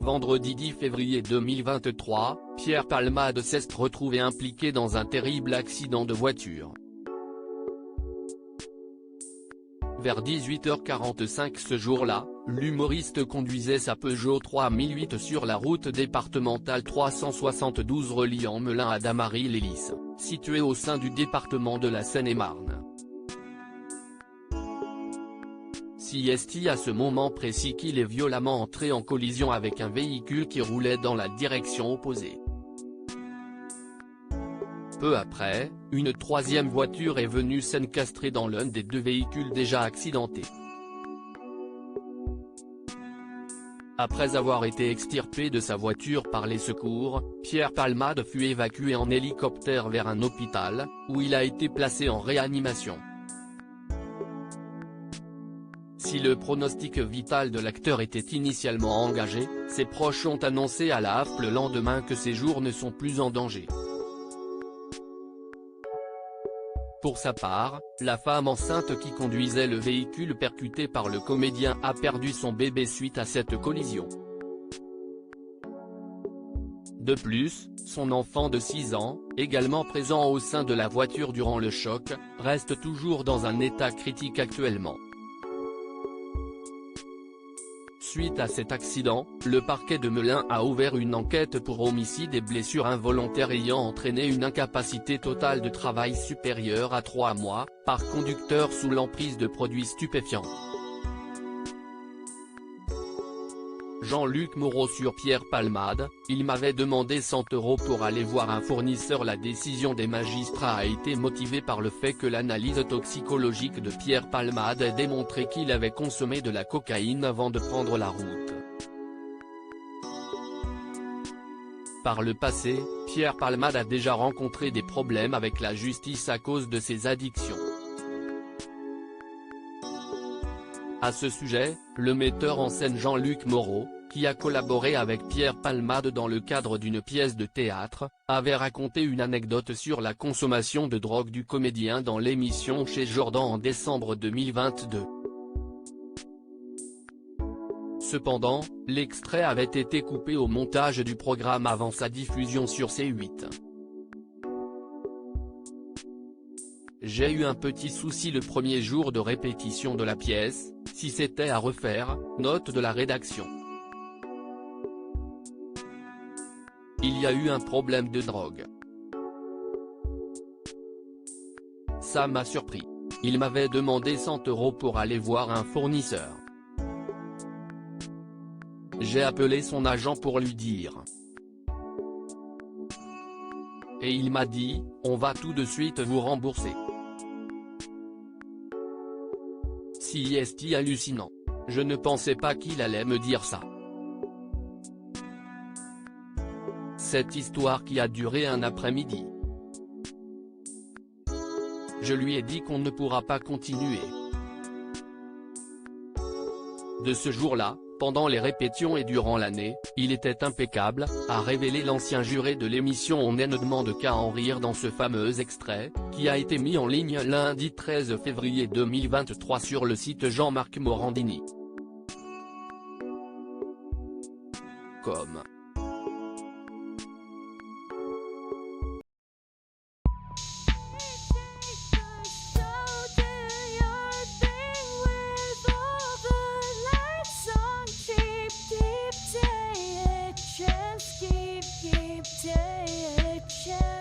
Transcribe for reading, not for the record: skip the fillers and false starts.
vendredi 10 février 2023, Pierre Palmade s'est retrouvé impliqué dans un terrible accident de voiture. Vers 18h45 ce jour-là, l'humoriste conduisait sa Peugeot 3008 sur la route départementale 372 reliant Melun à Damary-les-Lys, située au sein du département de la Seine-et-Marne. C'est à ce moment précis qu'il est violemment entré en collision avec un véhicule qui roulait dans la direction opposée. Peu après, une troisième voiture est venue s'encastrer dans l'un des deux véhicules déjà accidentés. Après avoir été extirpé de sa voiture par les secours, Pierre Palmade fut évacué en hélicoptère vers un hôpital, où il a été placé en réanimation. Si le pronostic vital de l'acteur était initialement engagé, ses proches ont annoncé à la AFP le lendemain que ses jours ne sont plus en danger. Pour sa part, la femme enceinte qui conduisait le véhicule percuté par le comédien a perdu son bébé suite à cette collision. De plus, son enfant de 6 ans, également présent au sein de la voiture durant le choc, reste toujours dans un état critique actuellement. Suite à cet accident, le parquet de Melun a ouvert une enquête pour homicide et blessures involontaires ayant entraîné une incapacité totale de travail supérieure à 3 mois, par conducteur sous l'emprise de produits stupéfiants. Jean-Luc Moreau sur Pierre Palmade: il m'avait demandé 100 € pour aller voir un fournisseur. La décision des magistrats a été motivée par le fait que l'analyse toxicologique de Pierre Palmade a démontré qu'il avait consommé de la cocaïne avant de prendre la route. Par le passé, Pierre Palmade a déjà rencontré des problèmes avec la justice à cause de ses addictions. À ce sujet, le metteur en scène Jean-Luc Moreau, qui a collaboré avec Pierre Palmade dans le cadre d'une pièce de théâtre, avait raconté une anecdote sur la consommation de drogue du comédien dans l'émission Chez Jordan en décembre 2022. Cependant, l'extrait avait été coupé au montage du programme avant sa diffusion sur C8. J'ai eu un petit souci le premier jour de répétition de la pièce, si c'était à refaire, note de la rédaction. Il y a eu un problème de drogue. Ça m'a surpris. Il m'avait demandé 100 € pour aller voir un fournisseur. J'ai appelé son agent pour lui dire. Et il m'a dit, on va tout de suite vous rembourser. C'est hallucinant. Je ne pensais pas qu'il allait me dire ça. Cette histoire qui a duré un après-midi. Je lui ai dit qu'on ne pourra pas continuer. De ce jour-là, pendant les répétitions et durant l'année, il était impeccable, a révélé l'ancien juré de l'émission On ne demande qu'à en rire dans ce fameux extrait, qui a été mis en ligne lundi 13 février 2023 sur le site Jean-Marc Morandini. Comme keep